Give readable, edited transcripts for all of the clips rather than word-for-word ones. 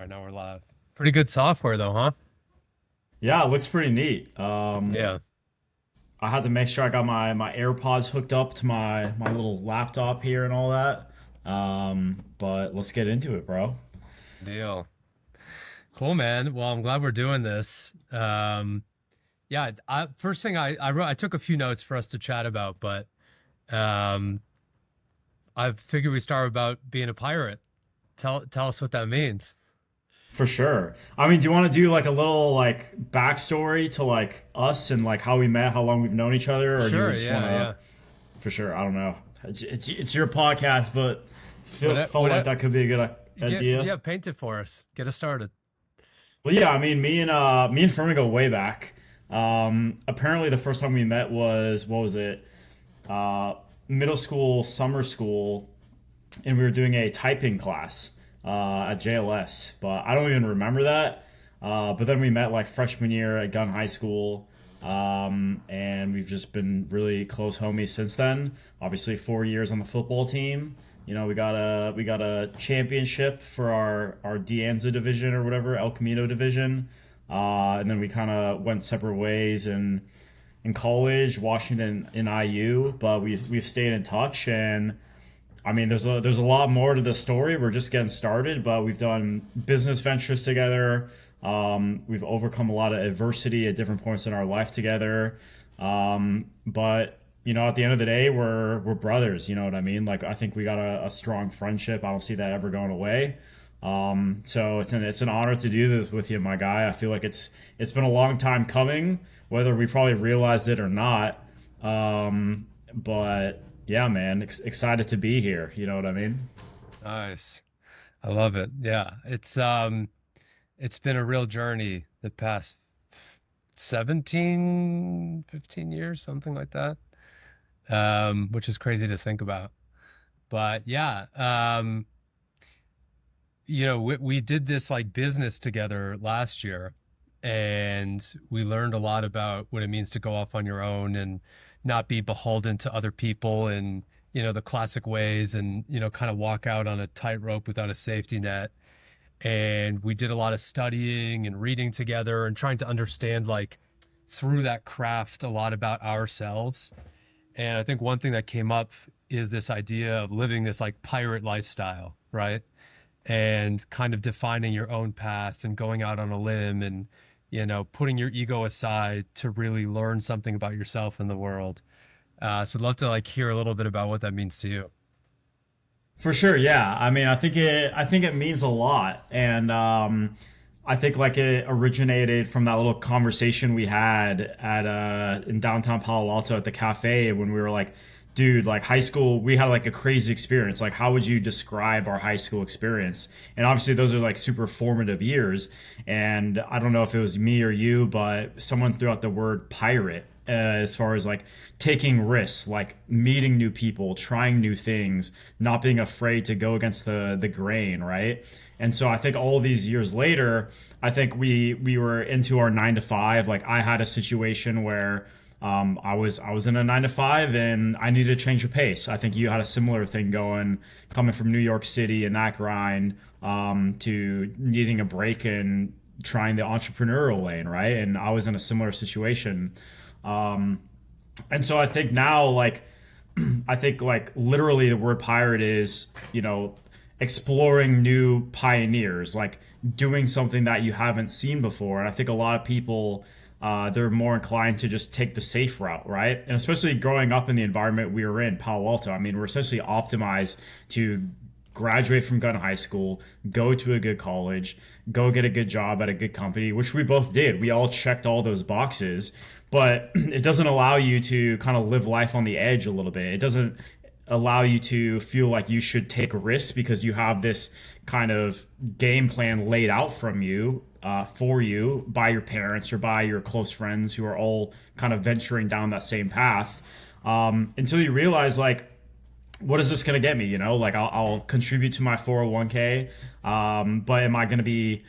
Right now we're live. Pretty good software though, huh? Yeah, it looks pretty neat. Yeah. I had to make sure I got my AirPods hooked up to my little laptop here and all that. But let's get into it, bro. Deal. Cool, man. Well, I'm glad we're doing this. Yeah, first thing I wrote, I took a few notes for us to chat about, but um, I figured we start about being a pirate. Tell us what that means. For sure. I mean, do you want to do like a little like backstory to like us and like how we met, how long we've known each other, or do you Sure. just want Yeah. to? Yeah. For sure. I don't know. It's your podcast, but felt like What? that could be a good idea. Yeah. Paint it for us. Get us started. Well, yeah, I mean, me and Furman go way back. Apparently, the first time we met was what was it? Uh, Middle school, summer school, and we were doing a typing class at JLS. But I don't even remember that. But then we met like freshman year at Gun High School, and we've just been really close homies since then. Obviously, 4 years on the football team. We got a championship for our Dianza division or whatever El Camino division, and then we kind of went separate ways in college, Washington in IU, but we've stayed in touch. And I mean, there's a lot more to the story. We're just getting started, but we've done business ventures together. We've overcome a lot of adversity at different points in our life together. But at the end of the day, we're brothers. You know what I mean? Like I think we got a strong friendship. I don't see that ever going away. So it's an honor to do this with you, my guy. I feel like it's been a long time coming, whether we probably realized it or not. But yeah, man, excited to be here. You know what I mean? Nice. I love it. Yeah. It's been a real journey the past 17, 15 years, something like that. Which is crazy to think about. But yeah, we did this like business together last year, and we learned a lot about what it means to go off on your own and not be beholden to other people and, the classic ways and, kind of walk out on a tightrope without a safety net. And we did a lot of studying and reading together and trying to understand, like, through that craft, a lot about ourselves. And I think one thing that came up is this idea of living this like pirate lifestyle, right? And kind of defining your own path and going out on a limb and, putting your ego aside to really learn something about yourself and the world. So I'd love to like hear a little bit about what that means to you. For sure, yeah. I mean, I think it means a lot, and I think like it originated from that little conversation we had at in downtown Palo Alto at the cafe when we were like, dude, like high school, we had like a crazy experience. Like, how would you describe our high school experience? And obviously, those are like super formative years. And I don't know if it was me or you, but someone threw out the word pirate as far as like taking risks, like meeting new people, trying new things, not being afraid to go against the grain, right? And so I think all these years later, I think we were into our 9 to 5. Like I had a situation where I was in a 9 to 5 and I needed to change the pace. I think you had a similar thing going, coming from New York City and that grind, to needing a break and trying the entrepreneurial lane, right? And I was in a similar situation. Um, and so I think now, like, I think like literally the word pirate is, exploring new pioneers, like doing something that you haven't seen before. And I think a lot of people, they're more inclined to just take the safe route, right? And especially growing up in the environment we were in, Palo Alto. I mean, we're essentially optimized to graduate from gun high school, go to a good college, go get a good job at a good company, which we both did. We all checked all those boxes, but it doesn't allow you to kind of live life on the edge a little bit. It doesn't allow you to feel like you should take risks because you have this kind of game plan laid out from you, for you by your parents or by your close friends who are all kind of venturing down that same path, until you realize like, what is this going to get me? Like I'll contribute to my 401k, but am I going to be,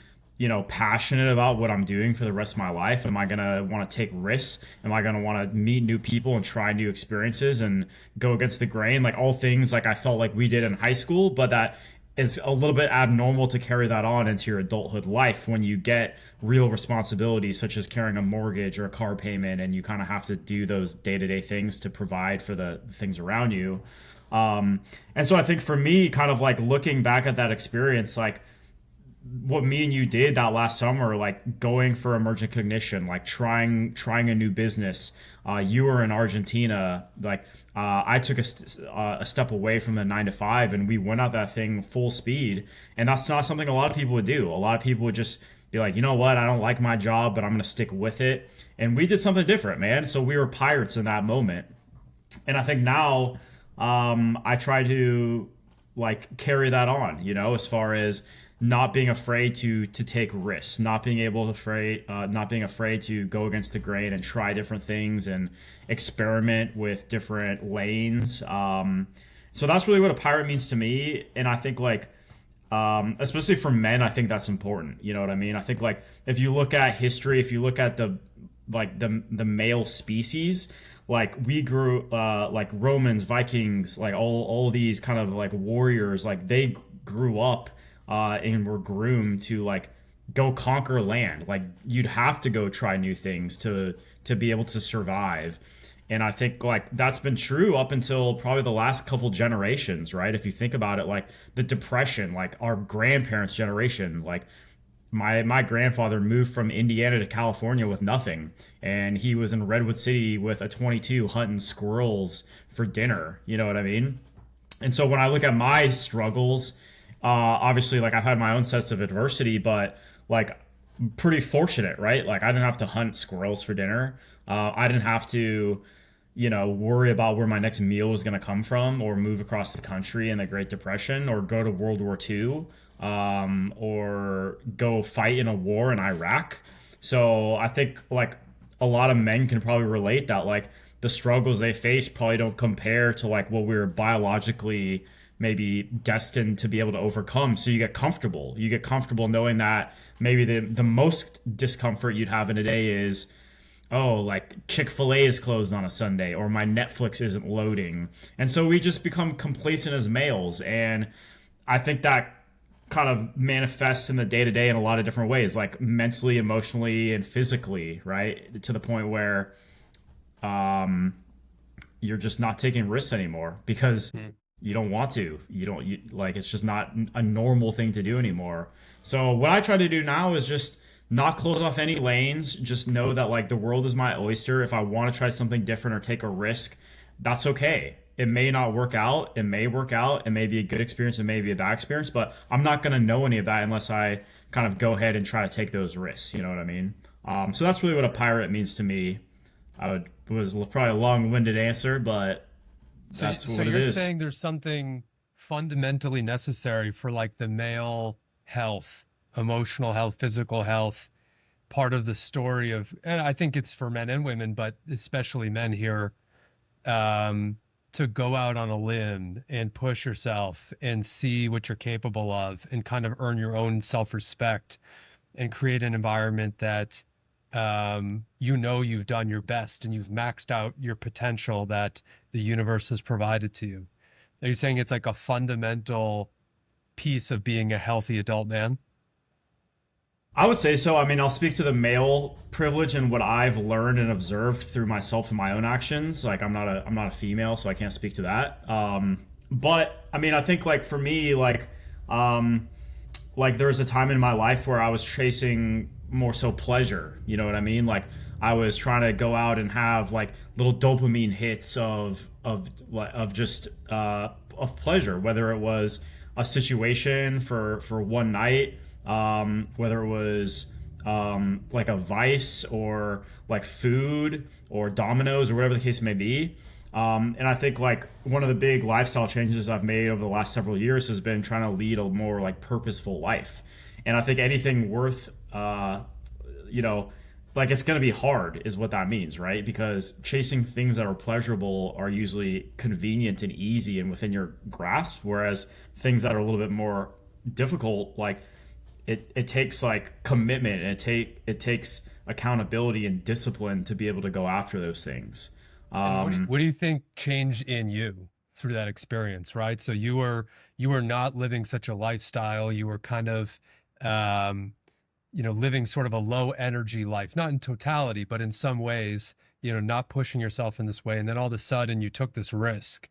passionate about what I'm doing for the rest of my life? Am I going to want to take risks? Am I going to want to meet new people and try new experiences and go against the grain? Like all things like I felt like we did in high school, but that it's a little bit abnormal to carry that on into your adulthood life when you get real responsibilities such as carrying a mortgage or a car payment, and you kind of have to do those day-to-day things to provide for the things around you. And so I think for me, kind of like looking back at that experience, like what me and you did that last summer, like going for emergent cognition, like trying a new business. You were in Argentina, like I took a step away from the 9 to 5, and we went out that thing full speed. And that's not something a lot of people would do. A lot of people would just be like, you know what, I don't like my job, but I'm gonna stick with it. And we did something different, man. So we were pirates in that moment. And I think now I try to like carry that on, as far as not being afraid to take risks, not being afraid to go against the grain and try different things and experiment with different lanes. So that's really what a pirate means to me, and I think like especially for men, I think that's important. You know what I mean? I think like if you look at history, if you look at the male species, like we grew like Romans, Vikings, like all these kind of like warriors, like they grew up and were groomed to like go conquer land. Like you'd have to go try new things to be able to survive. And I think like that's been true up until probably the last couple generations, right? If you think about it, like the depression, like our grandparents' generation, like my grandfather moved from Indiana to California with nothing, and he was in Redwood City with a 22 hunting squirrels for dinner. You know what I mean? And so when I look at my struggles, obviously, like I've had my own sets of adversity, but like pretty fortunate, right? Like I didn't have to hunt squirrels for dinner. I didn't have to, worry about where my next meal was going to come from, or move across the country in the Great Depression, or go to World War II, or go fight in a war in Iraq. So I think like a lot of men can probably relate that like the struggles they face probably don't compare to like what we were biologically maybe destined to be able to overcome. So you get comfortable. You get comfortable knowing that maybe the most discomfort you'd have in a day is, oh, like Chick-fil-A is closed on a Sunday, or my Netflix isn't loading. And so we just become complacent as males. And I think that kind of manifests in the day to day in a lot of different ways, like mentally, emotionally, and physically, right? To the point where you're just not taking risks anymore because you don't want to. Like it's just not a normal thing to do anymore. So what I try to do now is just not close off any lanes. Just know that like the world is my oyster. If I want to try something different or take a risk, that's okay. It may not work out. It may work out. It may be a good experience. It may be a bad experience. But I'm not going to know any of that unless I kind of go ahead and try to take those risks. You know what I mean? So that's really what a pirate means to me. Was probably a long-winded answer, but that's So what it you're is. saying there's something fundamentally necessary for like the male health, emotional health, physical health, part of the story of, and I think it's for men and women, but especially men here, to go out on a limb and push yourself and see what you're capable of and kind of earn your own self-respect and create an environment that you've done your best and you've maxed out your potential that the universe has provided to you. Are you saying it's like a fundamental piece of being a healthy adult man? I would say so. I mean, I'll speak to the male privilege and what I've learned and observed through myself and my own actions. Like, I'm not a female, so I can't speak to that. But I mean, I think like for me, like there was a time in my life where I was chasing more so pleasure. You know what I mean? Like I was trying to go out and have like little dopamine hits of just of pleasure, whether it was a situation for one night, whether it was like a vice or like food or dominoes or whatever the case may be. And I think like one of the big lifestyle changes I've made over the last several years has been trying to lead a more like purposeful life. And I think anything worth, you know, like it's going to be hard is what that means, right? Because chasing things that are pleasurable are usually convenient and easy and within your grasp, whereas things that are a little bit more difficult, like it takes like commitment and it takes accountability and discipline to be able to go after those things. And Um, what do you think changed in you through that experience, right? So you were not living such a lifestyle. You were kind of um, living sort of a low energy life, not in totality, but in some ways, not pushing yourself in this way. And then all of a sudden you took this risk.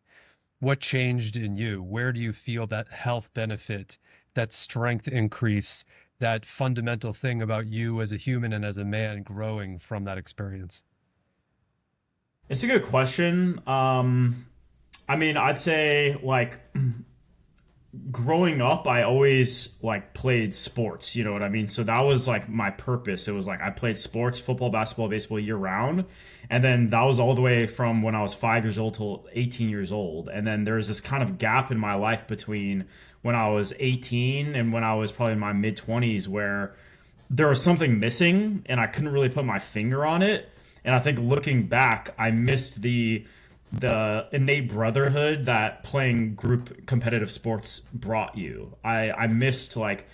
What changed in you? Where do you feel that health benefit, that strength increase, that fundamental thing about you as a human and as a man growing from that experience? It's a good question. I mean, I'd say like growing up, I always like played sports, you know what I mean? So that was like my purpose. It was like I played sports, football, basketball, baseball year round. And then that was all the way from when I was 5 years old till 18 years old. And then there's this kind of gap in my life between when I was 18 and when I was probably in my mid 20s where there was something missing and I couldn't really put my finger on it. And I think looking back, I missed the innate brotherhood that playing group competitive sports brought you. I missed like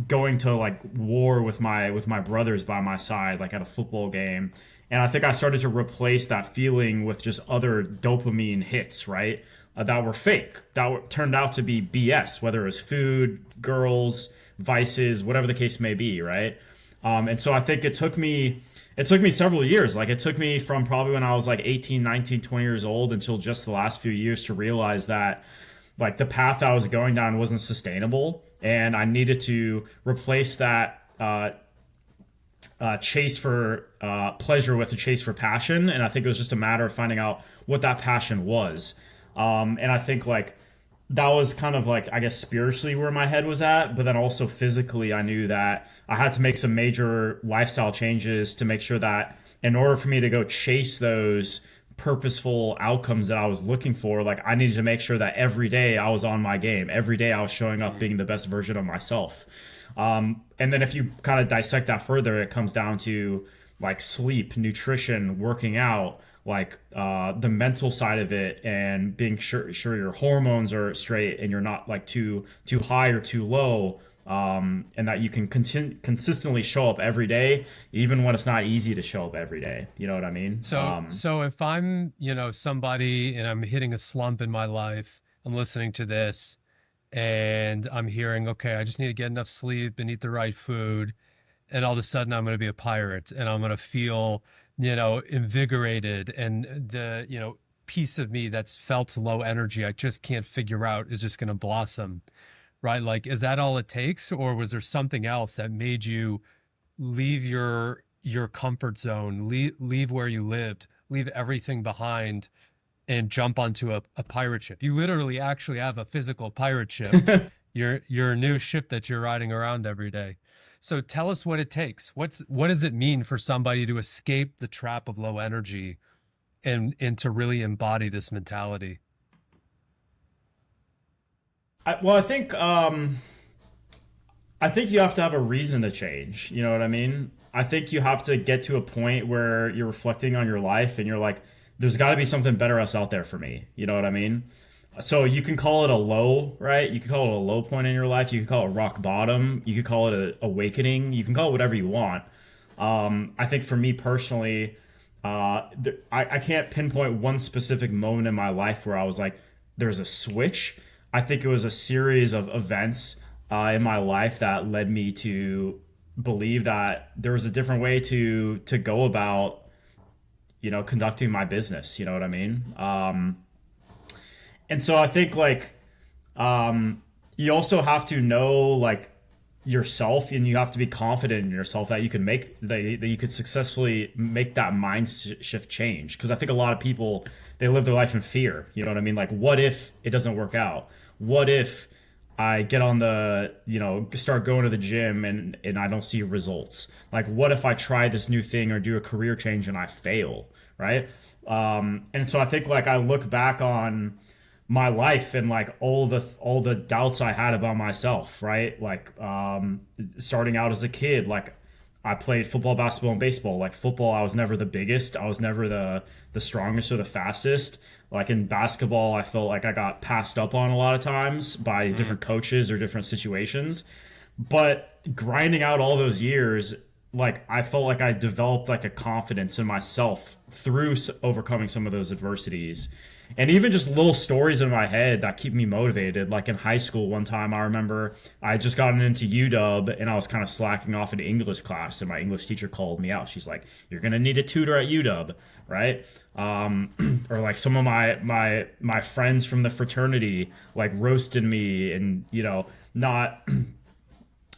going to like war with my brothers by my side like at a football game. And I think I started to replace that feeling with just other dopamine hits, right? That were fake, turned out to be BS, whether it was food, girls, vices, whatever the case may be, right? And so I think it took me several years. Like it took me from probably when I was like 18, 19, 20 years old until just the last few years to realize that like the path I was going down wasn't sustainable and I needed to replace that chase for pleasure with a chase for passion. And I think it was just a matter of finding out what that passion was. And I think like that was kind of like, I guess, spiritually where my head was at. But then also physically, I knew that I had to make some major lifestyle changes to make sure that in order for me to go chase those purposeful outcomes that I was looking for, like I needed to make sure that every day I was on my game. Every day I was showing up being the best version of myself. And then if you kind of dissect that further, it comes down to like sleep, nutrition, working out, like the mental side of it, and being sure your hormones are straight and you're not like too high or too low, and that you can consistently show up every day, even when it's not easy to show up every day. You know what I mean? So if I'm, somebody and I'm hitting a slump in my life, I'm listening to this and I'm hearing, okay, I just need to get enough sleep and eat the right food. And all of a sudden I'm going to be a pirate and I'm going to feel, invigorated. And the, piece of me that's felt low energy, I just can't figure out, is just going to blossom, right? Like, is that all it takes? Or was there something else that made you leave your comfort zone, leave where you lived, leave everything behind and jump onto a pirate ship? You literally actually have a physical pirate ship, your new ship that you're riding around every day. So tell us what it takes. What does it mean for somebody to escape the trap of low energy and to really embody this mentality? Well, I think you have to have a reason to change. You know what I mean? I think you have to get to a point where you're reflecting on your life and you're like, there's got to be something better else out there for me. You know what I mean? So you can call it a low, right? You can call it a low point in your life. You can call it rock bottom. You can call it a awakening. You can call it whatever you want. I think for me personally, I can't pinpoint one specific moment in my life where I was like, there's a switch. I think it was a series of events in my life that led me to believe that there was a different way to go about, conducting my business. You know what I mean? And so I think like you also have to know like yourself, and you have to be confident in yourself that you can that you could successfully make that mind shift change. Because I think a lot of people, they live their life in fear. You know what I mean? Like, what if it doesn't work out? What if I get on start going to the gym and I don't see results? Like, what if I try this new thing or do a career change and I fail, right? And so I think like I look back on my life and like all the doubts I had about myself, right? Like starting out as a kid, like I played football, basketball, and baseball. Like football, I was never the biggest. I was never the strongest or the fastest. Like in basketball, I felt like I got passed up on a lot of times by different coaches or different situations. But grinding out all those years, like I felt like I developed like a confidence in myself through overcoming some of those adversities. And even just little stories in my head that keep me motivated. Like in high school, one time I remember I had just gotten into UW and I was kind of slacking off in English class, and my English teacher called me out. She's like, "You're gonna need a tutor at UW, right?" Or like some of my friends from the fraternity like roasted me, and not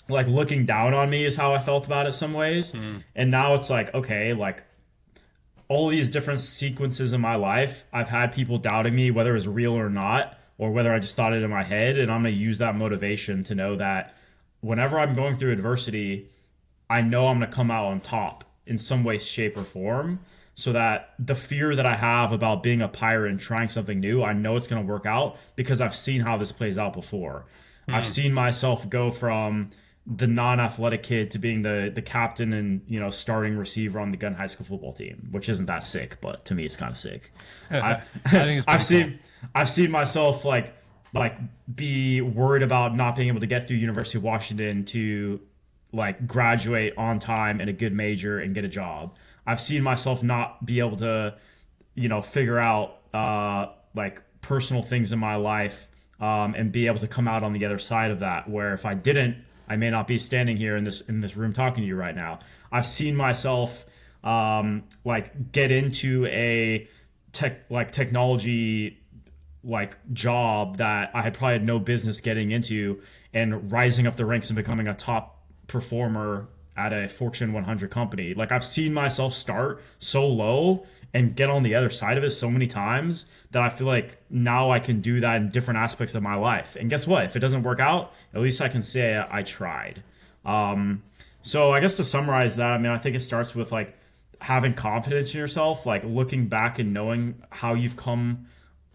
like looking down on me is how I felt about it some ways. And now it's like, okay, like all these different sequences in my life, I've had people doubting me, whether it's real or not, or whether I just thought it in my head. And I'm going to use that motivation to know that whenever I'm going through adversity, I know I'm going to come out on top in some way, shape, or form. So that the fear that I have about being a pirate and trying something new, I know it's going to work out because I've seen how this plays out before. I've seen myself go from the non-athletic kid to being the captain and starting receiver on the gun high school football team, which isn't that sick, but to me it's kind of sick. I, I think it's I've pretty cool. seen myself like be worried about not being able to get through University of Washington to like graduate on time in a good major and get a job. I've seen myself not be able to figure out like personal things in my life, and be able to come out on the other side of that. Where if I didn't, I may not be standing here in this room talking to you right now. I've seen myself like get into a technology like job that I had probably had no business getting into, and rising up the ranks and becoming a top performer at a Fortune 100 company. Like I've seen myself start so low and get on the other side of it so many times that I feel like now I can do that in different aspects of my life. And guess what? If it doesn't work out, at least I can say I tried. So I guess to summarize that, I mean, I think it starts with like having confidence in yourself, like looking back and knowing how you've come,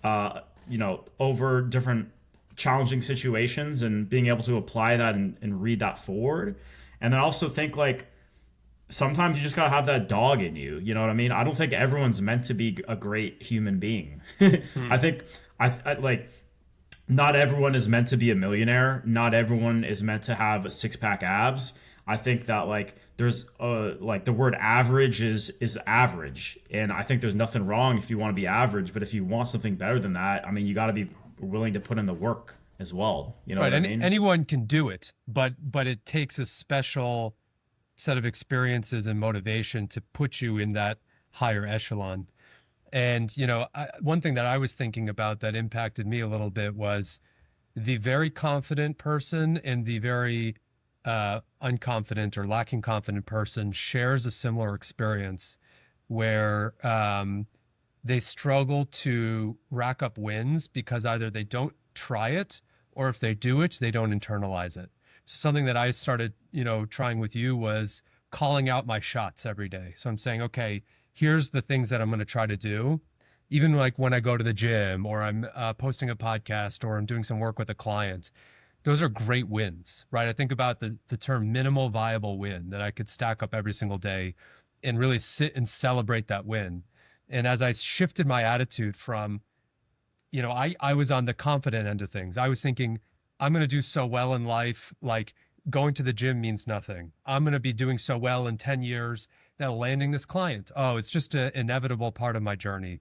over different challenging situations and being able to apply that and read that forward. And then also think like sometimes you just gotta have that dog in you. You know what I mean? I don't think everyone's meant to be a great human being. I think I like not everyone is meant to be a millionaire. Not everyone is meant to have a six pack abs. I think that like there's like the word average is average, and I think there's nothing wrong if you want to be average. But if you want something better than that, I mean, you got to be willing to put in the work as well. You know Right. what I And mean? anyone can do it, but it takes a special set of experiences and motivation to put you in that higher echelon. And, one thing that I was thinking about that impacted me a little bit was the very confident person and the very unconfident or lacking confident person shares a similar experience where they struggle to rack up wins because either they don't try it, or if they do it, they don't internalize it. So something that I started, trying with you was calling out my shots every day. So I'm saying, okay, here's the things that I'm going to try to do. Even like when I go to the gym or I'm posting a podcast or I'm doing some work with a client, those are great wins, right? I think about the term minimal viable win that I could stack up every single day and really sit and celebrate that win. And as I shifted my attitude from, I was on the confident end of things. I was thinking, I'm going to do so well in life. Like going to the gym means nothing. I'm going to be doing so well in 10 years that landing this client. Oh, it's just an inevitable part of my journey.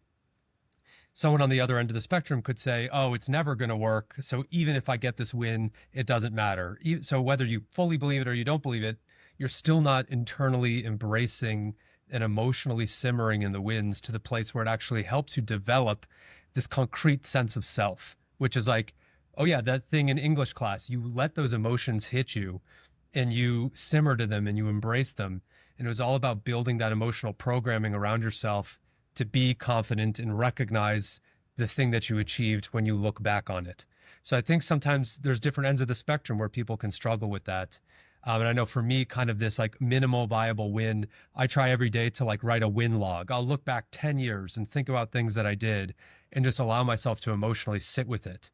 Someone on the other end of the spectrum could say, oh, it's never going to work. So even if I get this win, it doesn't matter. So whether you fully believe it or you don't believe it, you're still not internally embracing and emotionally simmering in the wins to the place where it actually helps you develop this concrete sense of self, which is like, oh yeah, that thing in English class, you let those emotions hit you and you simmer to them and you embrace them. And it was all about building that emotional programming around yourself to be confident and recognize the thing that you achieved when you look back on it. So I think sometimes there's different ends of the spectrum where people can struggle with that. And I know for me, kind of this like minimal viable win, I try every day to like write a win log. I'll look back 10 years and think about things that I did and just allow myself to emotionally sit with it.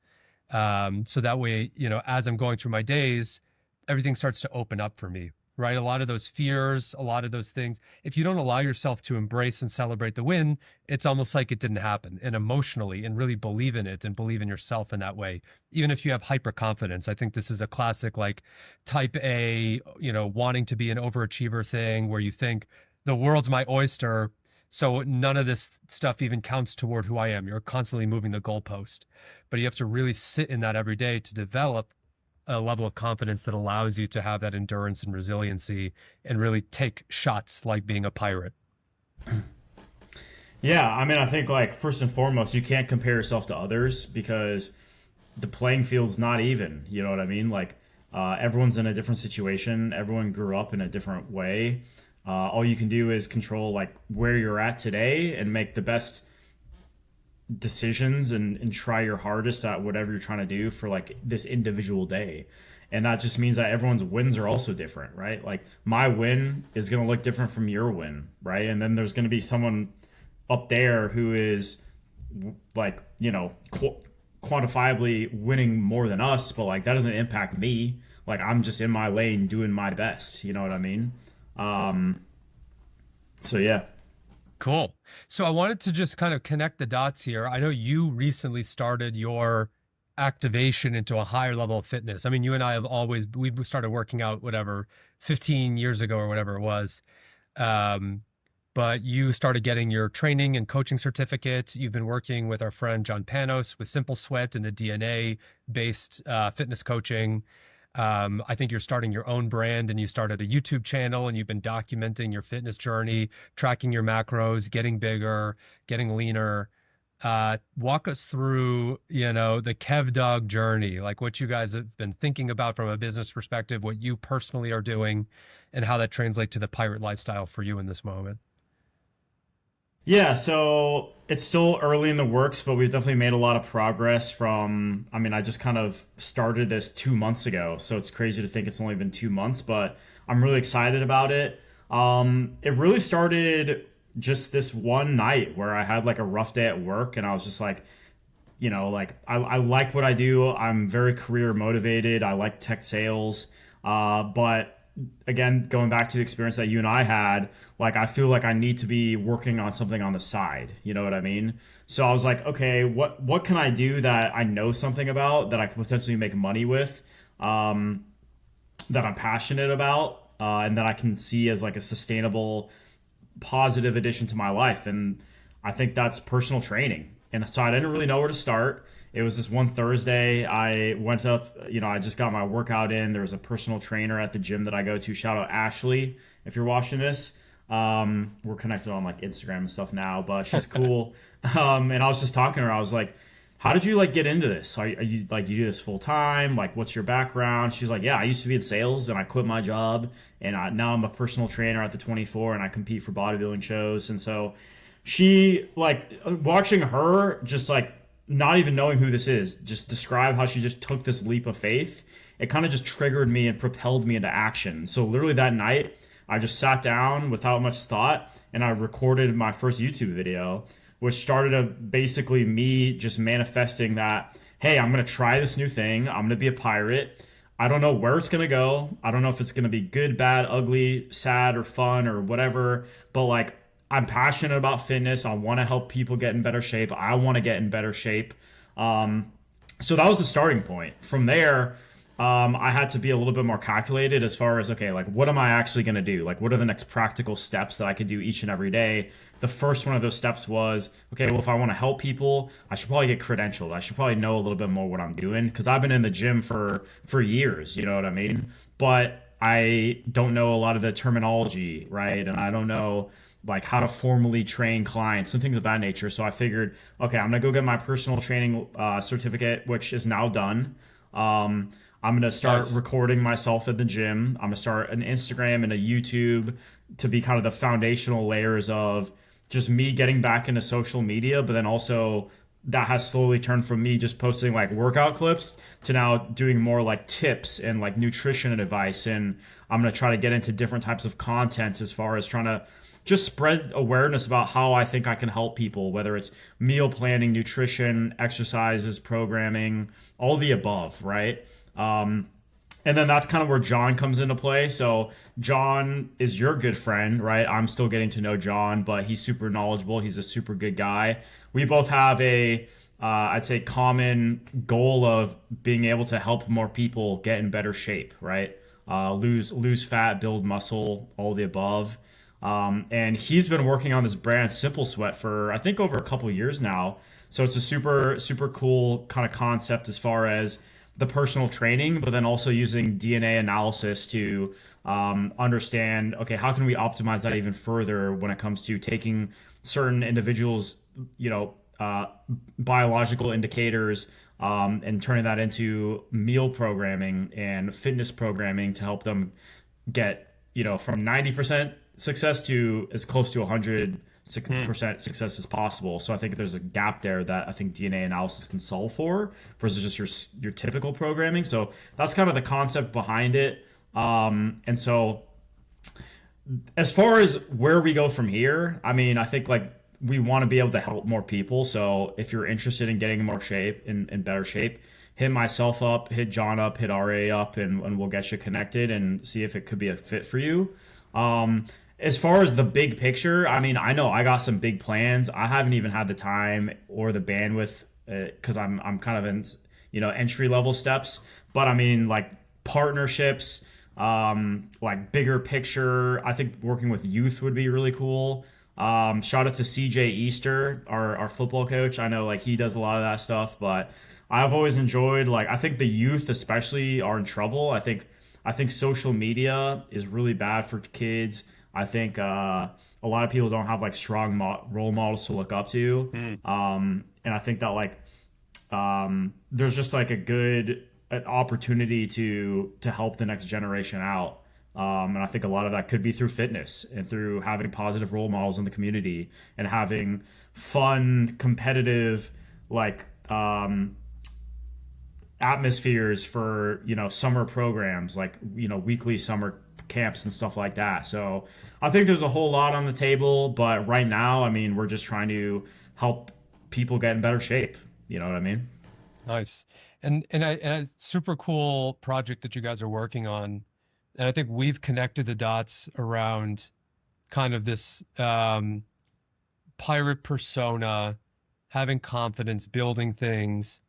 So that way, as I'm going through my days, everything starts to open up for me, right? A lot of those fears, a lot of those things, if you don't allow yourself to embrace and celebrate the win, it's almost like it didn't happen. And emotionally, and really believe in it and believe in yourself in that way. Even if you have hyper confidence, I think this is a classic like type A, wanting to be an overachiever thing where you think the world's my oyster. So none of this stuff even counts toward who I am. You're constantly moving the goalpost, but you have to really sit in that every day to develop a level of confidence that allows you to have that endurance and resiliency and really take shots like being a pirate. Yeah, I mean, I think like first and foremost, you can't compare yourself to others because the playing field's not even. You know what I mean? Like everyone's in a different situation. Everyone grew up in a different way. All you can do is control like where you're at today and make the best decisions and try your hardest at whatever you're trying to do for like this individual day. And that just means that everyone's wins are also different, right? Like my win is going to look different from your win, right? And then there's going to be someone up there who is like, quantifiably winning more than us, but like that doesn't impact me. Like I'm just in my lane doing my best. You know what I mean? Um, so yeah. Cool. So I wanted to just kind of connect the dots here. I know you recently started your activation into a higher level of fitness. I mean, you and I have always we started working out whatever 15 years ago or whatever it was. Um, but you started getting your training and coaching certificate. You've been working with our friend John Panos with Simple Sweat and the DNA based fitness coaching. I think you're starting your own brand and you started a YouTube channel and you've been documenting your fitness journey, tracking your macros, getting bigger, getting leaner. Walk us through, the Kev Dog journey, like what you guys have been thinking about from a business perspective, what you personally are doing, and how that translates to the pirate lifestyle for you in this moment. Yeah, so it's still early in the works, but we've definitely made a lot of progress I mean, I just kind of started this 2 months ago, so it's crazy to think it's only been 2 months, but I'm really excited about it. It really started just this one night where I had like a rough day at work and I was just like, like I like what I do. I'm very career motivated. I like tech sales. But again, going back to the experience that you and I had, like I feel like I need to be working on something on the side. You know what I mean? So I was like, okay, what can I do that I know something about that I could potentially make money with, that I'm passionate about, and that I can see as like a sustainable, positive addition to my life. And I think that's personal training. And so I didn't really know where to start. It was this one Thursday. I went up, I just got my workout in. There was a personal trainer at the gym that I go to. Shout out Ashley, if you're watching this. We're connected on like Instagram and stuff now, but she's cool. And I was just talking to her. I was like, how did you like get into this? Are you like, you do this full time? Like, what's your background? She's like, yeah, I used to be in sales and I quit my job and now I'm a personal trainer at the 24 and I compete for bodybuilding shows. And so she like watching her just like not even knowing who this is, just describe how she just took this leap of faith. It kind of just triggered me and propelled me into action. So literally that night, I just sat down without much thought and I recorded my first YouTube video, which started basically me just manifesting that, hey, I'm going to try this new thing. I'm going to be a pirate. I don't know where it's going to go. I don't know if it's going to be good, bad, ugly, sad, or fun, or whatever. But like, I'm passionate about fitness. I want to help people get in better shape. I want to get in better shape. So that was the starting point. From there, I had to be a little bit more calculated as far as, okay, like what am I actually going to do? Like what are the next practical steps that I could do each and every day? The first one of those steps was, okay, well, if I want to help people, I should probably get credentialed. I should probably know a little bit more what I'm doing because I've been in the gym for years, you know what I mean? But I don't know a lot of the terminology, right? And I don't know like how to formally train clients and things of that nature. So I figured, okay, I'm gonna go get my personal training certificate, which is now done. I'm gonna start Nice. recording myself at the gym. I'm gonna start an Instagram and a YouTube to be kind of the foundational layers of just me getting back into social media, but then also that has slowly turned from me just posting like workout clips to now doing more like tips and like nutrition advice. And I'm gonna try to get into different types of content as far as trying to just spread awareness about how I think I can help people, whether it's meal planning, nutrition, exercises, programming, all the above, right? And then that's kind of where John comes into play. So John is your good friend, right? I'm still getting to know John, but he's super knowledgeable. He's a super good guy. We both have I'd say, common goal of being able to help more people get in better shape, right? Lose fat, build muscle, all the above. And he's been working on this brand Simple Sweat for I think over a couple years now. So it's a super cool kind of concept as far as the personal training, but then also using DNA analysis to understand, okay, how can we optimize that even further when it comes to taking certain individuals, you know, biological indicators, and turning that into meal programming and fitness programming to help them get, you know, from 90% success to as close to 100% success as possible. So I think there's a gap there that I think DNA analysis can solve for versus just your typical programming. So that's kind of the concept behind it. And so as far as where we go from here, I mean, I think like we want to be able to help more people. So if you're interested in getting in more shape, in better shape, hit myself up, hit John up, hit Aryeh up, and we'll get you connected and see if it could be a fit for you. As far as the big picture, I mean, I know I got some big plans. I haven't even had the time or the bandwidth because I'm kind of in, you know, entry level steps. But I mean, like partnerships, like bigger picture. I think working with youth would be really cool. Shout out to CJ Easter, our football coach. I know like he does a lot of that stuff, but I've always enjoyed like I think the youth especially are in trouble. I think social media is really bad for kids. I think a lot of people don't have like strong role models to look up to, and I think that like there's just like a good an opportunity to help the next generation out. And I think a lot of that could be through fitness and through having positive role models in the community and having fun, competitive, like atmospheres for, you know, summer programs, like, you know, weekly summer camps and stuff like that. So I think there's a whole lot on the table, but right now, I mean, we're just trying to help people get in better shape. You know what I mean? Nice. And a super cool project that you guys are working on. And I think we've connected the dots around kind of this pirate persona, having confidence, building things,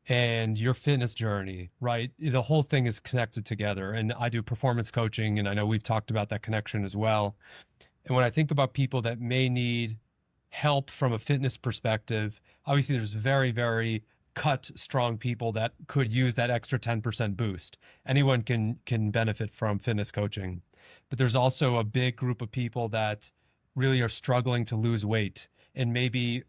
and your fitness journey, right? The whole thing is connected together. And I do performance coaching, and I know we've talked about that connection as well. And when I think about people that may need help from a fitness perspective, obviously there's very, very cut strong people that could use that extra 10% boost. Anyone can benefit from fitness coaching. But there's also a big group of people that really are struggling to lose weight and maybe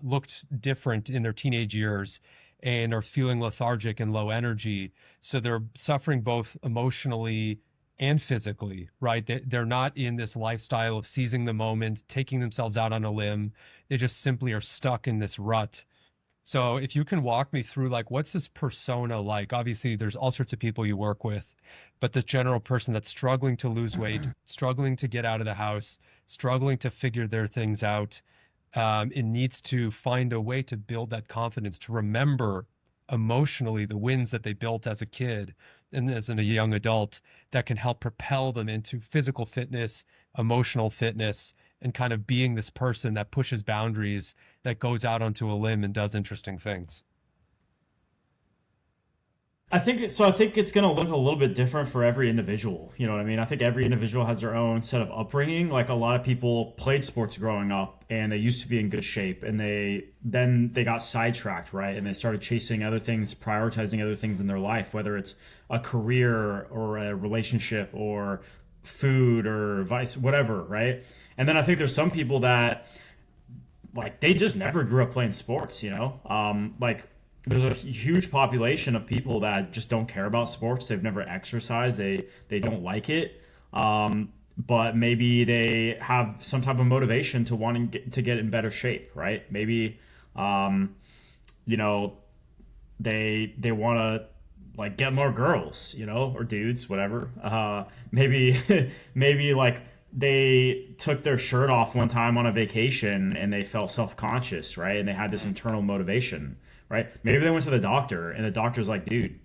looked different in their teenage years and are feeling lethargic and low energy. So they're suffering both emotionally and physically, right? They're not in this lifestyle of seizing the moment, taking themselves out on a limb. They just simply are stuck in this rut. So if you can walk me through, like, what's this persona like? Obviously, there's all sorts of people you work with, but this general person that's struggling to lose weight, struggling to get out of the house, struggling to figure their things out, it needs to find a way to build that confidence, to remember emotionally the wins that they built as a kid and as a young adult that can help propel them into physical fitness, emotional fitness, and kind of being this person that pushes boundaries, that goes out onto a limb and does interesting things. I think it's going to look a little bit different for every individual. You know what I mean? I think every individual has their own set of upbringing. Like a lot of people played sports growing up and they used to be in good shape and they got sidetracked, right? And they started chasing other things, prioritizing other things in their life, whether it's a career or a relationship or food or vice, whatever, right? And then I think there's some people that like they just never grew up playing sports, you know? Like there's a huge population of people that just don't care about sports. They've never exercised. They don't like it. But maybe they have some type of motivation to wanting to get in better shape, right? Maybe you know, they want to like get more girls, you know, or dudes, whatever. Maybe maybe like they took their shirt off one time on a vacation and they felt self-conscious, right? And they had this internal motivation, right? Maybe they went to the doctor and the doctor's like, dude,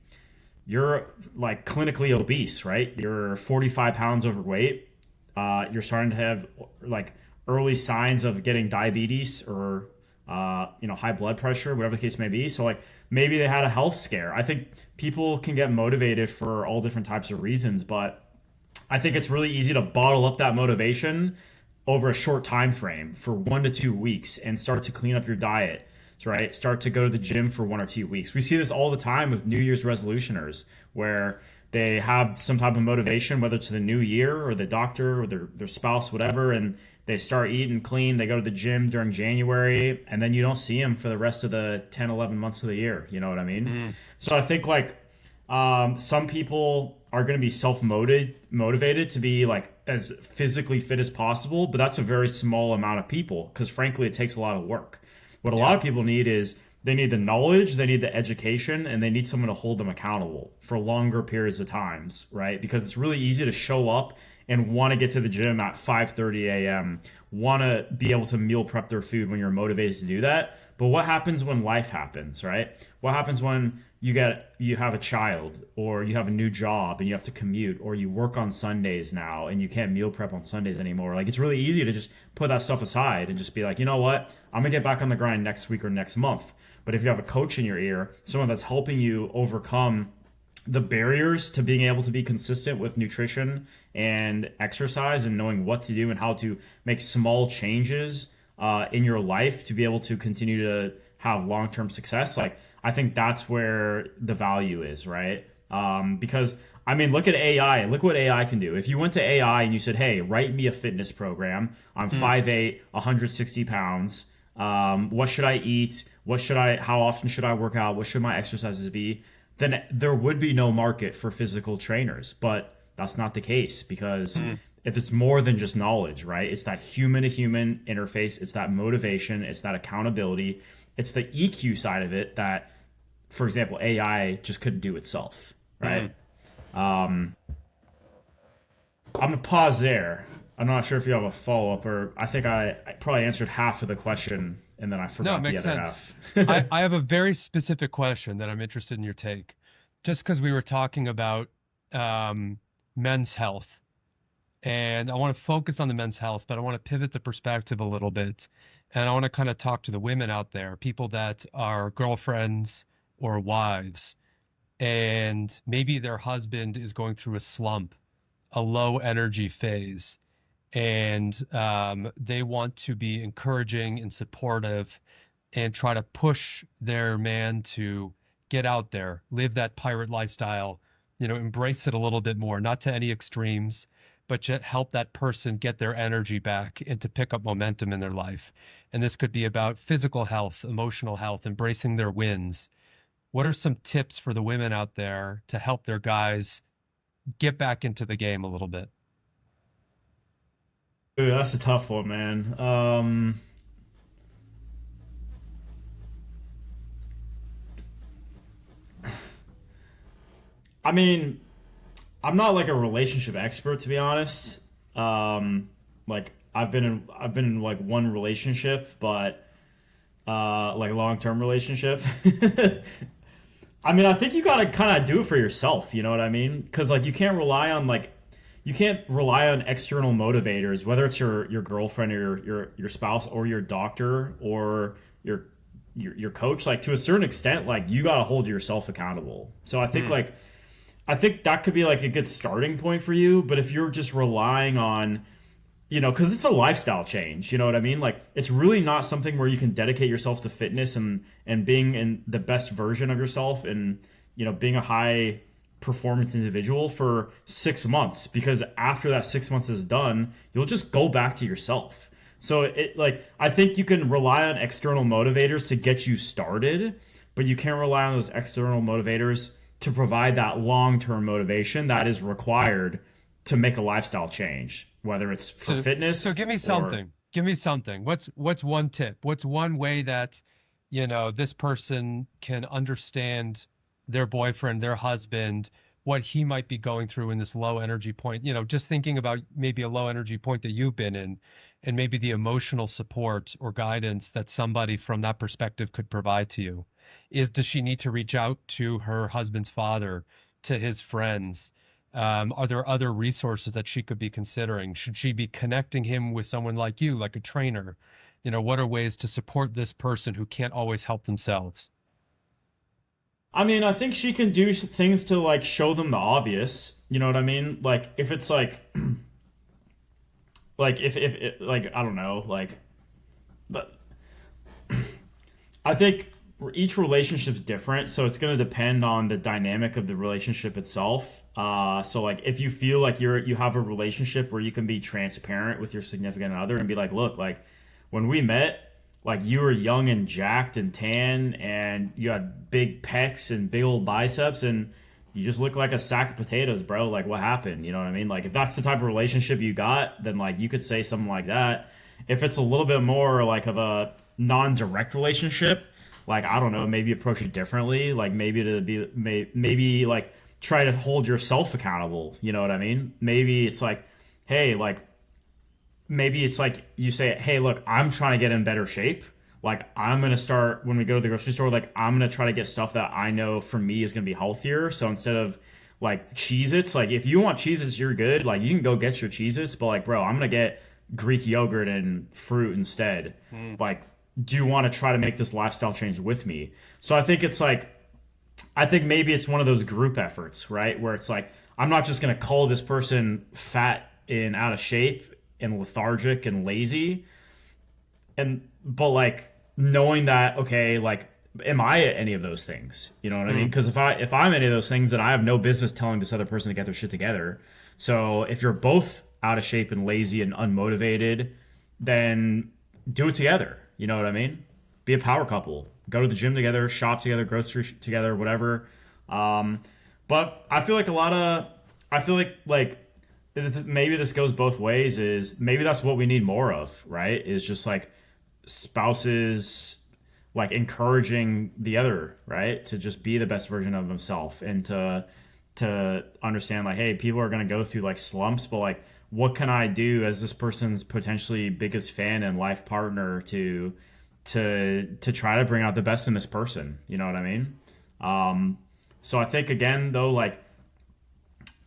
you're like clinically obese, right? You're 45 pounds overweight. You're starting to have like early signs of getting diabetes or you know, high blood pressure, whatever the case may be. So like maybe they had a health scare. I think people can get motivated for all different types of reasons, but I think it's really easy to bottle up that motivation over a short time frame for 1 to 2 weeks and start to clean up your diet, right? Start to go to the gym for 1 or 2 weeks. We see this all the time with New Year's resolutioners where they have some type of motivation, whether it's the new year or the doctor or their spouse, whatever, and they start eating clean. They go to the gym during January, and then you don't see them for the rest of the 10, 11 months of the year. You know what I mean? Mm. So I think like some people are going to be motivated to be like as physically fit as possible, but that's a very small amount of people because frankly, it takes a lot of work. What a lot Yeah. of people need is they need the knowledge, they need the education, and they need someone to hold them accountable for longer periods of times, right? Because it's really easy to show up and want to get to the gym at 5:30 a.m., want to be able to meal prep their food when you're motivated to do that. But what happens when life happens, right? What happens when you have a child or you have a new job and you have to commute or you work on Sundays now and you can't meal prep on Sundays anymore? Like it's really easy to just put that stuff aside and just be like, you know what? I'm gonna get back on the grind next week or next month. But if you have a coach in your ear, someone that's helping you overcome the barriers to being able to be consistent with nutrition and exercise and knowing what to do and how to make small changes in your life to be able to continue to have long-term success, like I think that's where the value is, right? Because I mean, look at AI. Look what AI can do. If you went to AI and you said, "Hey, write me a fitness program. I'm 5'8", 160 pounds. What should I eat? How often should I work out? What should my exercises be?" Then there would be no market for physical trainers. But that's not the case because if it's more than just knowledge, right? It's that human to human interface. It's that motivation. It's that accountability. It's the EQ side of it that, for example, AI just couldn't do itself, right? I'm gonna pause there. I'm not sure if you have a follow up, or I think I probably answered half of the question and then I No, it forgot the makes other sense. half. I have a very specific question that I'm interested in your take. Just because we were talking about um, men's health, and I want to focus on the men's health, but I want to pivot the perspective a little bit. And I want to kind of talk to the women out there, people that are girlfriends or wives, and maybe their husband is going through a slump, a low energy phase, and they want to be encouraging and supportive and try to push their man to get out there, live that pirate lifestyle, embrace it a little bit more, not to any extremes, but to help that person get their energy back and to pick up momentum in their life. And this could be about physical health, emotional health, embracing their wins. What are some tips for the women out there to help their guys get back into the game a little bit? Ooh, that's a tough one, man. I mean, I'm not like a relationship expert to be honest. Like I've been in like one relationship, but like long term relationship. I mean, I think you gotta kind of do it for yourself. You know what I mean? Because like you can't rely on external motivators, whether it's your girlfriend or your spouse or your doctor or your coach. Like to a certain extent, like you gotta hold yourself accountable. So I think that could be like a good starting point for you. But if you're just relying on, because it's a lifestyle change, you know what I mean? Like it's really not something where you can dedicate yourself to fitness and being in the best version of yourself and, being a high performance individual for 6 months, because after that 6 months is done, you'll just go back to yourself. So I think you can rely on external motivators to get you started, but you can't rely on those external motivators to provide that long-term motivation that is required to make a lifestyle change, whether it's for fitness So give me or something. Give me something. What's one tip? What's one way that, this person can understand their boyfriend, their husband, what he might be going through in this low energy point, just thinking about maybe a low energy point that you've been in, and maybe the emotional support or guidance that somebody from that perspective could provide to you. Does she need to reach out to her husband's father, to his friends? Are there other resources that she could be considering? Should she be connecting him with someone like you, like a trainer? What are ways to support this person who can't always help themselves? I mean, I think she can do things to like show them the obvious. You know what I mean? Like if it's like if like I don't know, like but I think each relationship's different, so it's going to depend on the dynamic of the relationship itself. So like if you feel like you have a relationship where you can be transparent with your significant other and be like, look, like when we met, like you were young and jacked and tan, and you had big pecs and big old biceps, and you just look like a sack of potatoes, bro. Like what happened? You know what I mean? Like if that's the type of relationship you got, then like you could say something like that. If it's a little bit more like of a non-direct relationship, like I don't know, maybe approach it differently. Like maybe to be maybe like try to hold yourself accountable. You know what I mean? Maybe it's like, hey, like maybe it's like you say, hey, look, I'm trying to get in better shape. Like I'm gonna start when we go to the grocery store. Like I'm gonna try to get stuff that I know for me is gonna be healthier. So instead of like Cheez-Its, like if you want Cheez-Its, you're good. Like you can go get your Cheez-Its, but like, bro, I'm gonna get Greek yogurt and fruit instead. Like, do you want to try to make this lifestyle change with me? So I think it's like I think maybe it's one of those group efforts, right? Where it's like, I'm not just going to call this person fat and out of shape and lethargic and lazy. But like knowing that, okay, like, am I any of those things? You know what I mean? Mm. Because if I'm any of those things, then I have no business telling this other person to get their shit together. So if you're both out of shape and lazy and unmotivated, then do it together. You know what I mean? Be a power couple. Go to the gym together, shop together, grocery together, whatever. Um, but I feel like I feel like maybe this goes both ways. Is maybe that's what we need more of, right? Is just like spouses like encouraging the other, right, to just be the best version of themselves and to understand like, hey, people are gonna go through like slumps, but like, what can I do as this person's potentially biggest fan and life partner to try to bring out the best in this person? You know what I mean? So I think again though, like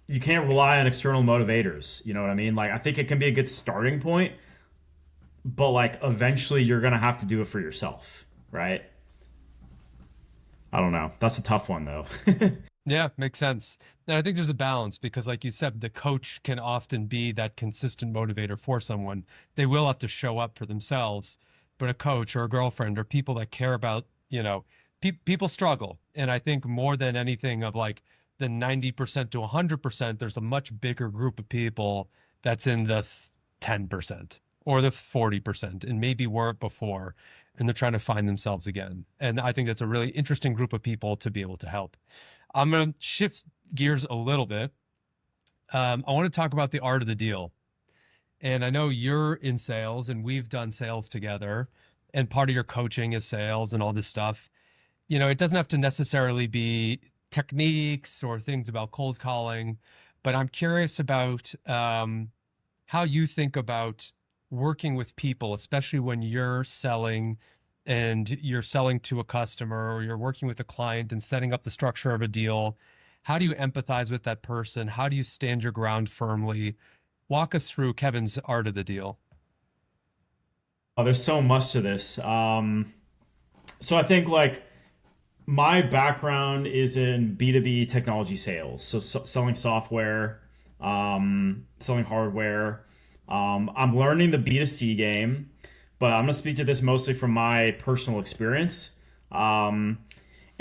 you can't rely on external motivators. You know what I mean? Like I think it can be a good starting point, but like eventually you're gonna have to do it for yourself, right? I don't know. That's a tough one though. Yeah, makes sense. And I think there's a balance because, like you said, the coach can often be that consistent motivator for someone. They will have to show up for themselves, but a coach or a girlfriend or people that care about, people struggle. And I think more than anything of like the 90% to 100%, there's a much bigger group of people that's in the 10% or the 40% and maybe weren't before, and they're trying to find themselves again. And I think that's a really interesting group of people to be able to help. I'm going to shift gears a little bit. I want to talk about the art of the deal. And I know you're in sales and we've done sales together, and part of your coaching is sales and all this stuff. It doesn't have to necessarily be techniques or things about cold calling, but I'm curious about how you think about working with people, especially when you're selling and you're selling to a customer or you're working with a client and setting up the structure of a deal. How do you empathize with that person? How do you stand your ground firmly? Walk us through Kevin's art of the deal. Oh, there's so much to this. So I think like my background is in B2B technology sales, so, selling software, selling hardware. I'm learning the B2C game, but I'm gonna speak to this mostly from my personal experience. And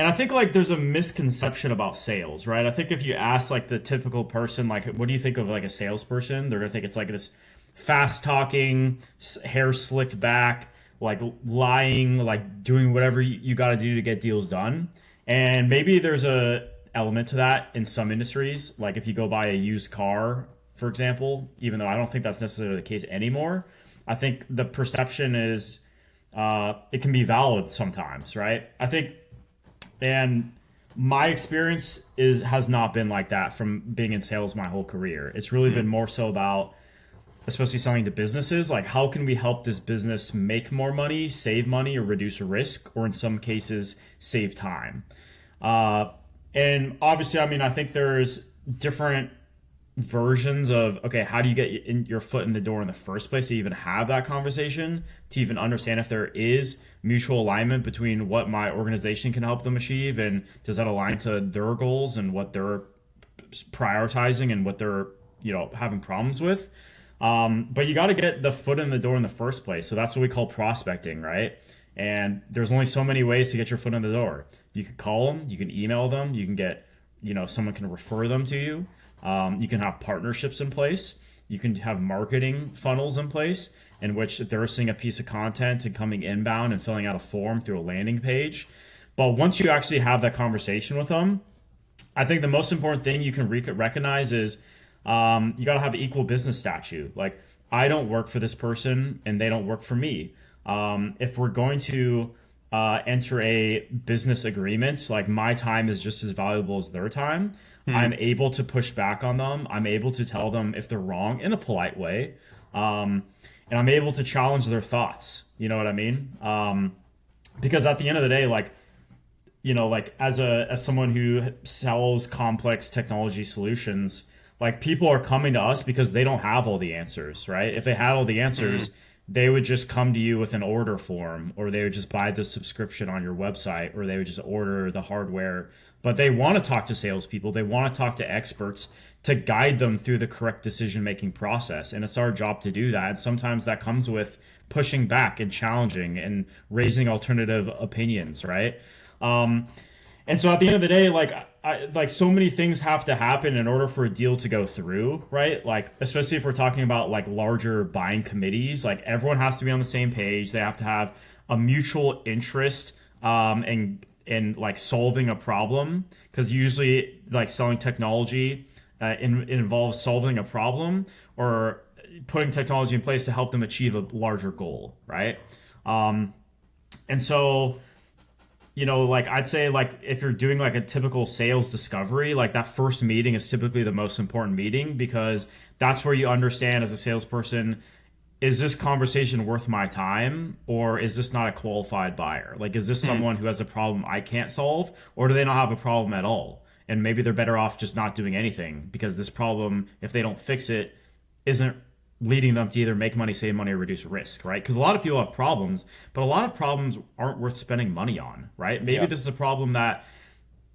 I think like there's a misconception about sales, right? I think if you ask like the typical person, like, what do you think of like a salesperson? They're gonna think it's like this fast talking, hair slicked back, like lying, like doing whatever you got to do to get deals done. And maybe there's a element to that in some industries. Like if you go buy a used car, for example, even though I don't think that's necessarily the case anymore, I think the perception is it can be valid sometimes, right? I think, and my experience is has not been like that from being in sales my whole career. It's really been more so about, especially selling to businesses, like how can we help this business make more money, save money, or reduce risk, or in some cases save time. And obviously, I mean, I think there's different versions of, okay, how do you get your foot in the door in the first place to even have that conversation, to even understand if there is mutual alignment between what my organization can help them achieve, and does that align to their goals and what they're prioritizing and what they're, having problems with. But you got to get the foot in the door in the first place. So that's what we call prospecting, right? And there's only so many ways to get your foot in the door. You can call them, you can email them, you can get, someone can refer them to you. You can have partnerships in place. You can have marketing funnels in place in which they're seeing a piece of content and coming inbound and filling out a form through a landing page. But once you actually have that conversation with them, I think the most important thing you can recognize is you got to have an equal business statute. Like, I don't work for this person and they don't work for me. If we're going to enter a business agreement, like, my time is just as valuable as their time. Hmm. I'm able to push back on them. I'm able to tell them if they're wrong in a polite way. And I'm able to challenge their thoughts. You know what I mean? Because at the end of the day, like, like, as someone who sells complex technology solutions, like, people are coming to us because they don't have all the answers, right? If they had all the Hmm. answers, they would just come to you with an order form, or they would just buy the subscription on your website, or they would just order the hardware. But they want to talk to salespeople, they want to talk to experts to guide them through the correct decision making process. And it's our job to do that. And sometimes that comes with pushing back and challenging and raising alternative opinions, right? Um, and so at the end of the day, like, so many things have to happen in order for a deal to go through, right? Like, especially if we're talking about, like, larger buying committees, like, everyone has to be on the same page. They have to have a mutual interest, in like solving a problem, because usually, like, selling technology, it involves solving a problem or putting technology in place to help them achieve a larger goal, right? And so, like, I'd say, like, if you're doing, like, a typical sales discovery, like, that first meeting is typically the most important meeting, because that's where you understand, as a salesperson, is this conversation worth my time, or is this not a qualified buyer? Like, is this Hmm. someone who has a problem I can't solve, or do they not have a problem at all? And maybe they're better off just not doing anything, because this problem, if they don't fix it, isn't leading them to either make money, save money, or reduce risk, right? Because a lot of people have problems, but a lot of problems aren't worth spending money on, right? Maybe Yeah. this is a problem that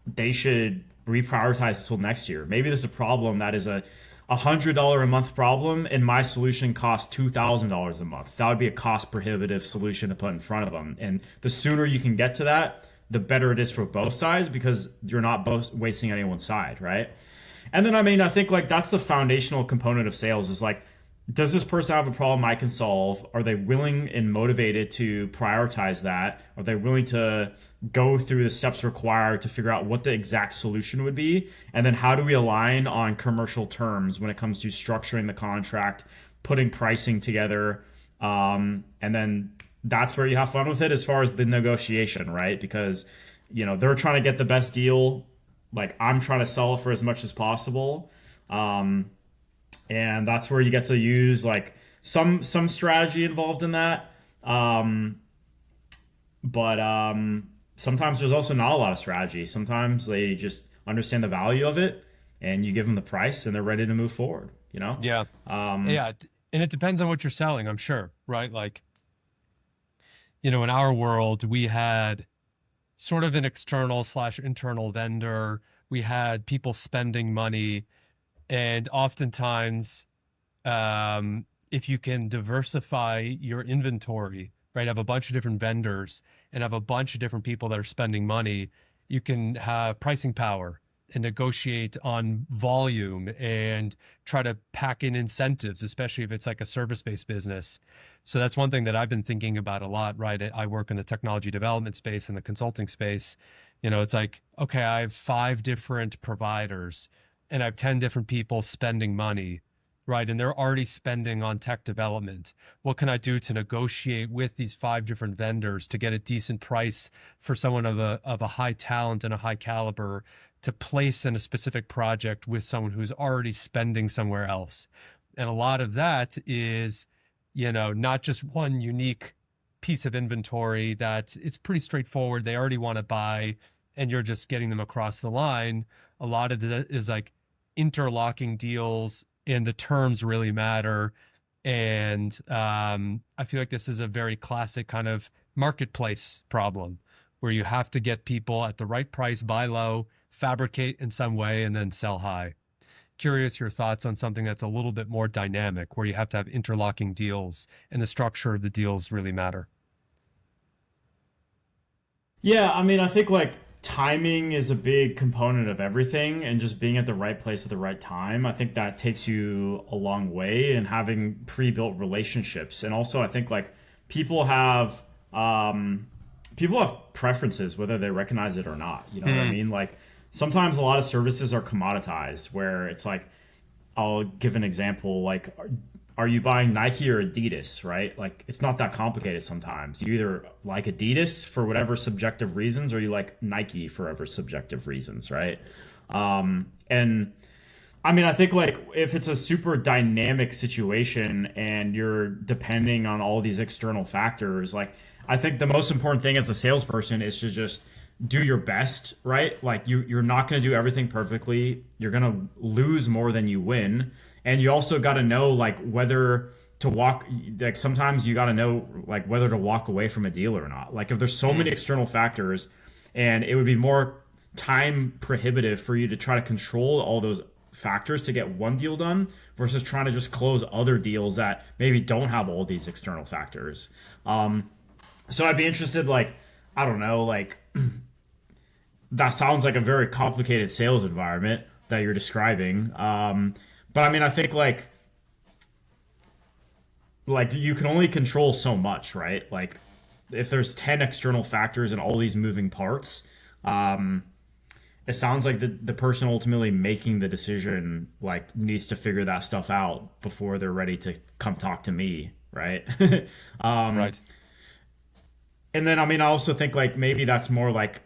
they should reprioritize until next year. Maybe this is a problem that is $100 a month problem, and my solution costs $2,000 a month. That would be a cost prohibitive solution to put in front of them. And the sooner you can get to that, the better it is for both sides, because you're not both wasting anyone's side, right? And then, I mean, I think, like, that's the foundational component of sales, is like, does this person have a problem I can solve? Are they willing and motivated to prioritize that? Are they willing to go through the steps required to figure out what the exact solution would be? And then, how do we align on commercial terms when it comes to structuring the contract, putting pricing together? And then that's where you have fun with it, as far as the negotiation, right? Because, they're trying to get the best deal. Like, I'm trying to sell it for as much as possible. And that's where you get to use, like, some strategy involved in that. But sometimes there's also not a lot of strategy. Sometimes they just understand the value of it, and you give them the price, and they're ready to move forward. Yeah. Yeah. And it depends on what you're selling, I'm sure, right? Like, in our world, we had sort of an external slash internal vendor. We had people spending money, and oftentimes, if you can diversify your inventory, right, have a bunch of different vendors and have a bunch of different people that are spending money, you can have pricing power and negotiate on volume and try to pack in incentives, especially if it's like a service-based business. So that's one thing that I've been thinking about a lot, right? I work in the technology development space and the consulting space. It's like, okay, I have 5 different providers and I have 10 different people spending money, right? And they're already spending on tech development. What can I do to negotiate with these 5 different vendors to get a decent price for someone of a high talent and a high caliber to place in a specific project with someone who's already spending somewhere else? And a lot of that is, not just one unique piece of inventory that it's pretty straightforward. They already want to buy and you're just getting them across the line. A lot of that is like interlocking deals and the terms really matter. And I feel like this is a very classic kind of marketplace problem where you have to get people at the right price, buy low, fabricate in some way, and then sell high. Curious your thoughts on something that's a little bit more dynamic, where you have to have interlocking deals and the structure of the deals really matter. Yeah, I mean, I think like timing is a big component of everything, and just being at the right place at the right time. I think that takes you a long way, and having pre-built relationships. And also, I think like people have um, people have preferences whether they recognize it or not. You know what I Hmm. mean? Like sometimes a lot of services are commoditized, where it's like I'll give an example. Like, are you buying Nike or Adidas, right? Like, it's not that complicated sometimes. You either like Adidas for whatever subjective reasons, or you like Nike for whatever subjective reasons, right? And I mean, I think like if it's a super dynamic situation and you're depending on all these external factors, like I think the most important thing as a salesperson is to just do your best, right? Like you're not going to do everything perfectly. You're going to lose more than you win. And you also got to know like whether to walk, like sometimes you got to know like whether to walk away from a deal or not. Like if there's so many external factors, and it would be more time prohibitive for you to try to control all those factors to get one deal done versus trying to just close other deals that maybe don't have all these external factors. So I'd be interested, like, I don't know, like that sounds like a very complicated sales environment that you're describing. But I mean, I think like you can only control so much, right? Like if there's 10 external factors and all these moving parts, um, it sounds like the person ultimately making the decision like needs to figure that stuff out before they're ready to come talk to me, right? Right. And then I mean I also think like maybe that's more of like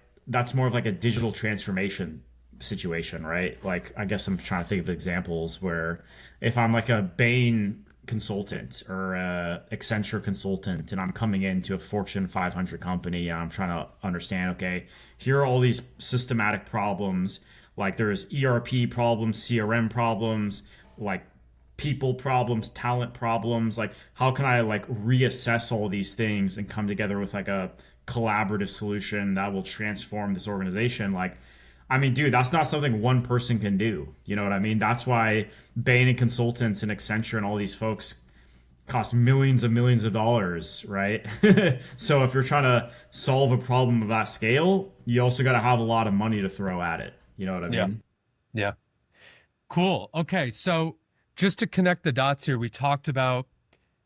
a digital transformation situation, right? Like I guess I'm trying to think of examples where if I'm like a Bain consultant or a Accenture consultant and I'm coming into a Fortune 500 company and I'm trying to understand, okay, here are all these systematic problems. Like there's ERP problems, CRM problems, like people problems, talent problems. Like how can I like reassess all these things and come together with like a collaborative solution that will transform this organization? Like I mean, dude, that's not something one person can do. You know what I mean? That's why Bain and Consultants and Accenture and all these folks cost millions of dollars, right? So if you're trying to solve a problem of that scale, you also got to have a lot of money to throw at it. You know what I Yeah. mean? Yeah. Cool. Okay. So just to connect the dots here, we talked about,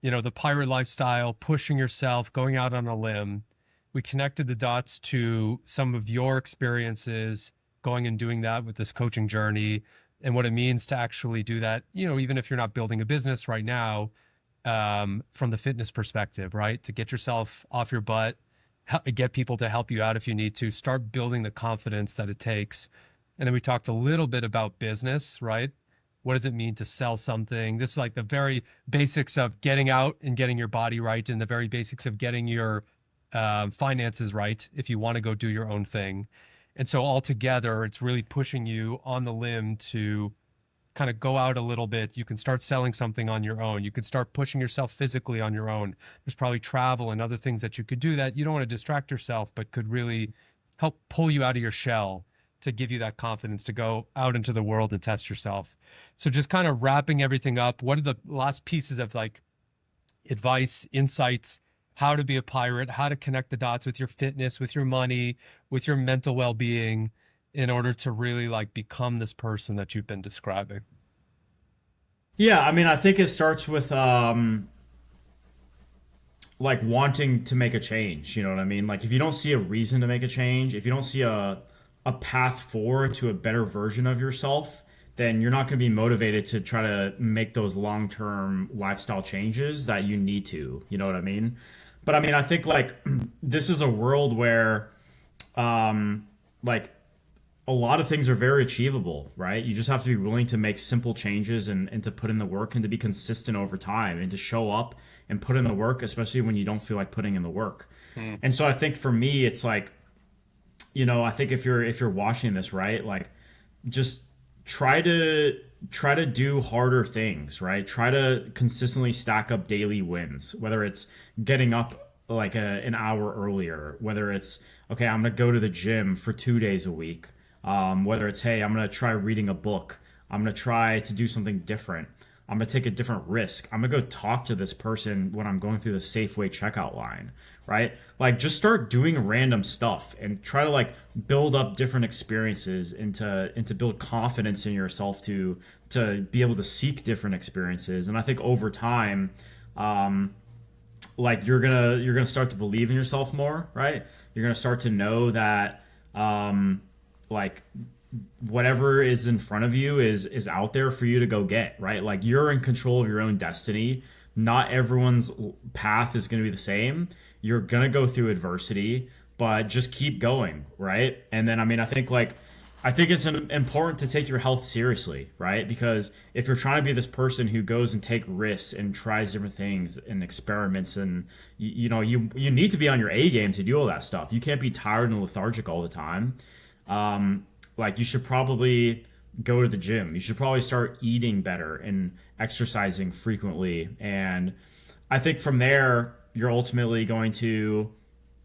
the pirate lifestyle, pushing yourself, going out on a limb. We connected the dots to some of your experiences going and doing that with this coaching journey and what it means to actually do that, even if you're not building a business right now, from the fitness perspective, right? To get yourself off your butt, get people to help you out if you need to, start building the confidence that it takes. And then we talked a little bit about business, right? What does it mean to sell something? This is like the very basics of getting out and getting your body right, and the very basics of getting your finances right if you want to go do your own thing. And so altogether, it's really pushing you on the limb to kind of go out a little bit. You can start selling something on your own. You could start pushing yourself physically on your own. There's probably travel and other things that you could do that you don't want to distract yourself, but could really help pull you out of your shell to give you that confidence to go out into the world and test yourself. So just kind of wrapping everything up, what are the last pieces of like advice, insights, how to be a pirate, how to connect the dots with your fitness, with your money, with your mental well-being in order to really like become this person that you've been describing? Yeah, I mean, I think it starts with like wanting to make a change. You know what I mean? Like if you don't see a reason to make a change, if you don't see a path forward to a better version of yourself, then you're not going to be motivated to try to make those long-term lifestyle changes that you need to. You know what I mean? But I mean, I think like this is a world where like a lot of things are very achievable, right? You just have to be willing to make simple changes and to put in the work and to be consistent over time and to show up and put in the work, especially when you don't feel like putting in the work. Hmm. And so I think for me, it's like, I think if you're watching this, right, like just try to do harder things, right? Try to consistently stack up daily wins, whether it's getting up like an hour earlier, whether it's okay, I'm gonna go to the gym for 2 days a week, whether it's hey, I'm gonna try reading a book, I'm gonna try to do something different, I'm gonna take a different risk, I'm gonna go talk to this person when I'm going through the Safeway checkout line, right? Like just start doing random stuff and try to like build up different experiences and to build confidence in yourself to be able to seek different experiences. And I think over time, like you're gonna start to believe in yourself more, right? You're gonna start to know that like whatever is in front of you is out there for you to go get, right? Like you're in control of your own destiny. Not everyone's path is going to be the same. You're going to go through adversity, but just keep going, right? And then I think it's important to take your health seriously, right? Because if you're trying to be this person who goes and take risks and tries different things and experiments, and you need to be on your A game to do all that stuff. You can't be tired and lethargic all the time. Like you should probably go to the gym. You should probably start eating better and exercising frequently. And I think from there, you're ultimately going to,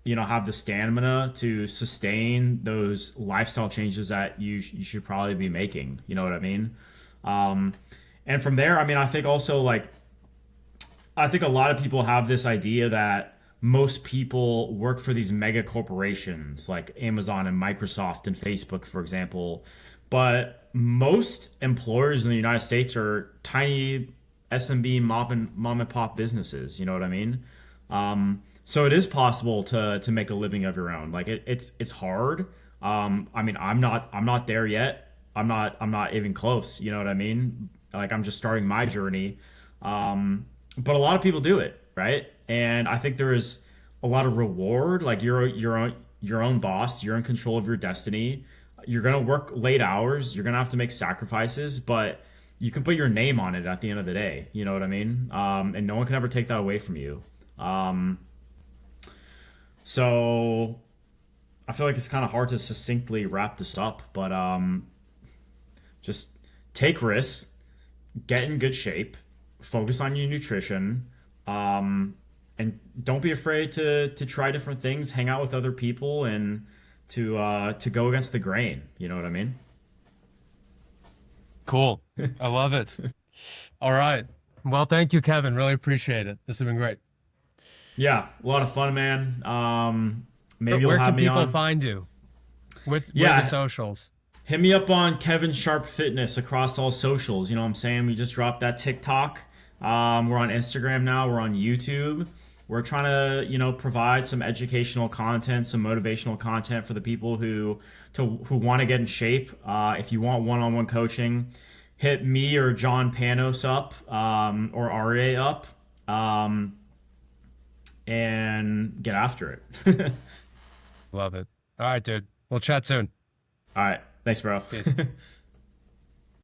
have the stamina to sustain those lifestyle changes that you should probably be making. You know what I mean? And from there, I mean, I think also like, I think a lot of people have this idea that most people work for these mega corporations like Amazon and Microsoft and Facebook, for example. But most employers in the United States are tiny SMB mom and pop businesses. You know what I mean? So it is possible to make a living of your own. Like it's hard. I mean, I'm not there yet. I'm not even close. You know what I mean? Like I'm just starting my journey. But a lot of people do it, right? And I think there is a lot of reward. Like you're your own boss. You're in control of your destiny. You're gonna work late hours. You're gonna have to make sacrifices, but you can put your name on it at the end of the day. You know what I mean? And no one can ever take that away from you. So I feel like it's kind of hard to succinctly wrap this up, but just take risks, get in good shape, focus on your nutrition, and don't be afraid to try different things, hang out with other people, and to go against the grain. You know what I mean? Cool. I love it. All right. Well, thank you, Kevin. Really appreciate it. This has been great. Yeah, a lot of fun, man. Maybe you'll Where have can me people on. find you? Where are the Yeah, socials? hit me up on Kevin Sharp Fitness across all socials. You know what I'm saying? We just dropped that TikTok. We're on Instagram now. We're on YouTube. We're trying to, provide some educational content, some motivational content for the people who want to get in shape. If you want one-on-one coaching, hit me or John Panos up, or Aryeh up, and get after it. Love it. All right, dude. We'll chat soon. All right. Thanks, bro. Peace.